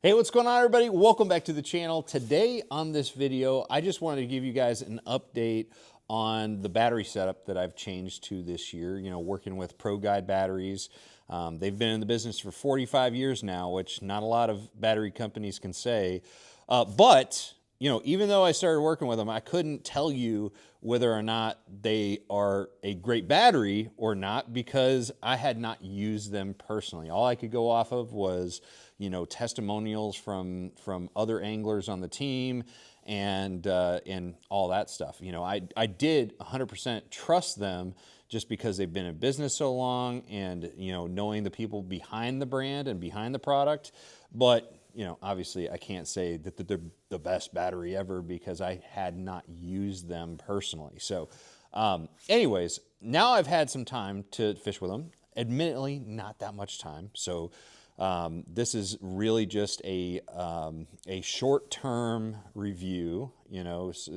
Hey, what's going on, everybody? Welcome back to the channel. Today on this video, I just wanted to give you guys an update on the battery setup that I've changed to this year, working with Pro Guide batteries. They've been in the business for 45 years now, which not a lot of battery companies can say. But even though I started working with them, I couldn't tell you whether or not they are a great battery or not because I had not used them personally. All I could go off of was, testimonials from other anglers on the team and all that stuff. I did 100% trust them just because they've been in business so long and, knowing the people behind the brand and behind the product. But obviously I can't say that they're the best battery ever because I had not used them personally. So anyways, now I've had some time to fish with them. Admittedly, not that much time. So this is really just a short-term review,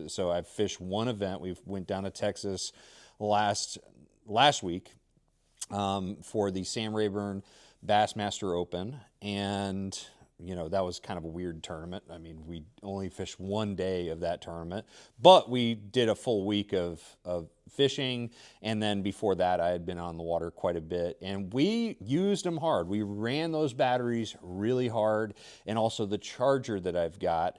So I've fished one event. We went down to Texas last week for the Sam Rayburn Bassmaster Open, and that was kind of a weird tournament. I mean, we only fished one day of that tournament, but we did a full week of fishing. And then before that, I had been on the water quite a bit, and we used them hard. We ran those batteries really hard, and also the charger that I've got.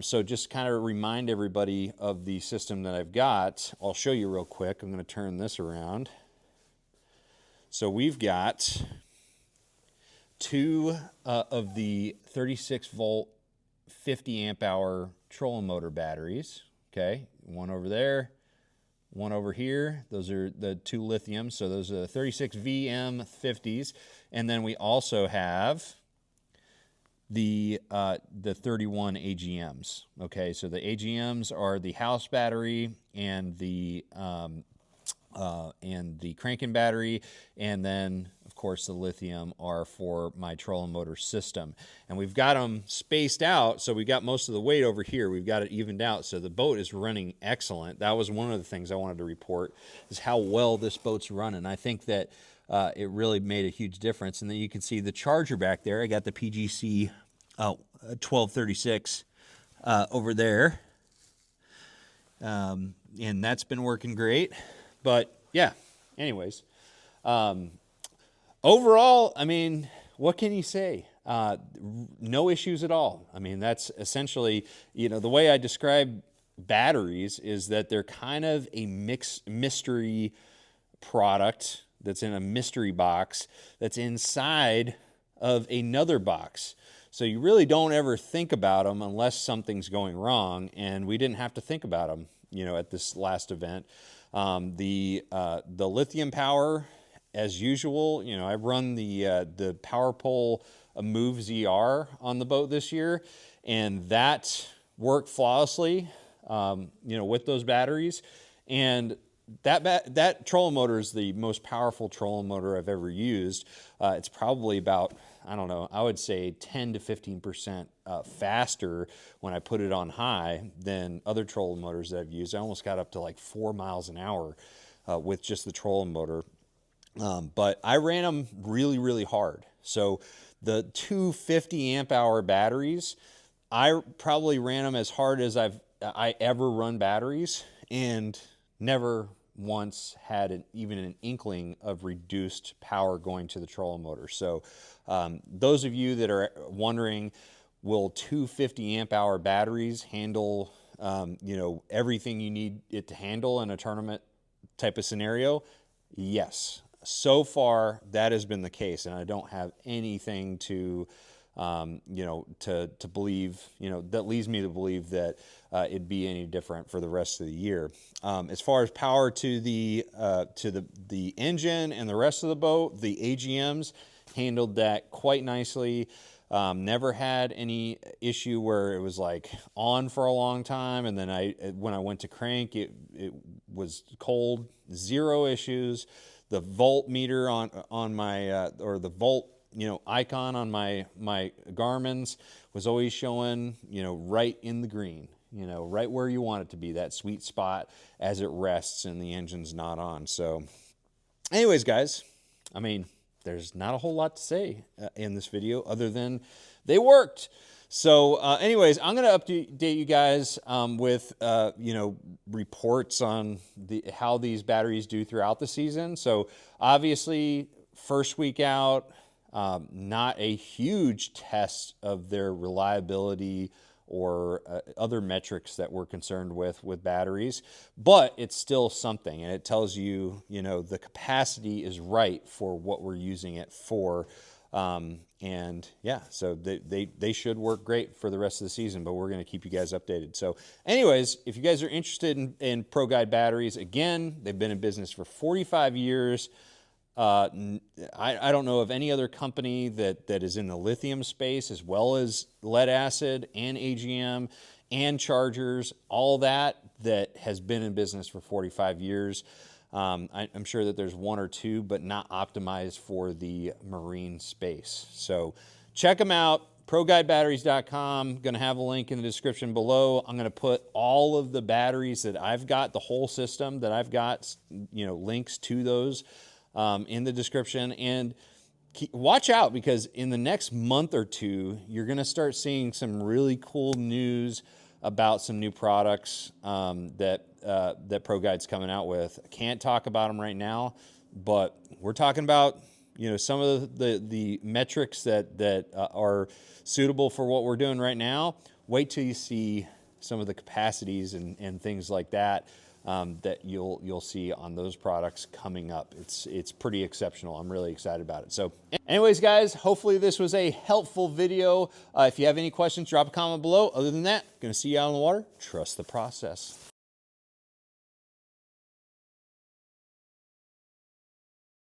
So just kind of remind everybody of the system that I've got. I'll show you real quick. I'm going to turn this around. So we've got two of the 36 volt 50 amp hour trolling motor batteries. Okay, one over there, one over here. Those are the two lithium, so those are the 36 VM50s. And then we also have the 31 AGMs. Okay, so the AGMs are the house battery and the cranking battery, and then of course the lithium are for my trolling motor system. And we've got them spaced out, so we got most of the weight over here. We've got it evened out, so the boat is running excellent. That was one of the things I wanted to report, is how well this boat's running. I think that it really made a huge difference. And then you can see the charger back there. I got the PGC 1236 over there, and that's been working great. But yeah, anyways, overall, I mean, what can you say? No issues at all. I mean, that's essentially, the way I describe batteries is that they're kind of a mystery product that's in a mystery box that's inside of another box. So you really don't ever think about them unless something's going wrong, and we didn't have to think about them, at this last event. The lithium power, as usual, I run the Power Pole Move ZR on the boat this year, and that worked flawlessly, with those batteries. And that trolling motor is the most powerful trolling motor I've ever used. It's probably about, I don't know, I would say 10 to 15% faster when I put it on high than other trolling motors that I've used. I almost got up to like 4 miles an hour with just the trolling motor. But I ran them really, really hard. So the two 50 amp hour batteries, I probably ran them as hard as I ever run batteries, and never once had even an inkling of reduced power going to the trolling motor. So those of you that are wondering, will two 50 amp hour batteries handle everything you need it to handle in a tournament type of scenario? Yes. So far that has been the case, and I don't have anything to to believe, that leads me to believe that it'd be any different for the rest of the year. As far as power to the engine and the rest of the boat, the AGMs handled that quite nicely. Never had any issue where it was like on for a long time, and then when I went to crank, it was cold. Zero issues. The volt meter on my or the volt icon on my Garmin's was always showing right in the green, right where you want it to be, that sweet spot as it rests and the engine's not on. So anyways, guys, I mean, there's not a whole lot to say in this video other than they worked. So anyways, I'm going to update you guys with, you know, reports on how these batteries do throughout the season. So obviously, first week out, not a huge test of their reliability or other metrics that we're concerned with batteries, but it's still something, and it tells you, you know, the capacity is right for what we're using it for. And yeah, so they should work great for the rest of the season, but we're going to keep you guys updated. So anyways, if you guys are interested in ProGuide batteries, again, they've been in business for 45 years. I don't know of any other company that is in the lithium space, as well as lead acid and AGM and chargers, all that has been in business for 45 years. I'm sure that there's one or two, but not optimized for the marine space. So check them out, ProGuideBatteries.com. Going to have a link in the description below. I'm going to put all of the batteries that I've got, the whole system that I've got, you know, links to those in the description. And watch out, because in the next month or two, you're going to start seeing some really cool news about some new products that ProGuide's coming out with. I can't talk about them right now, but we're talking about, you know, some of the metrics that are suitable for what we're doing right now. Wait till you see some of the capacities and things like that that you'll see on those products coming up. It's pretty exceptional. I'm really excited about it. So anyways, guys, hopefully this was a helpful video. If you have any questions, drop a comment below. Other than that, gonna see you out on the water. Trust the process.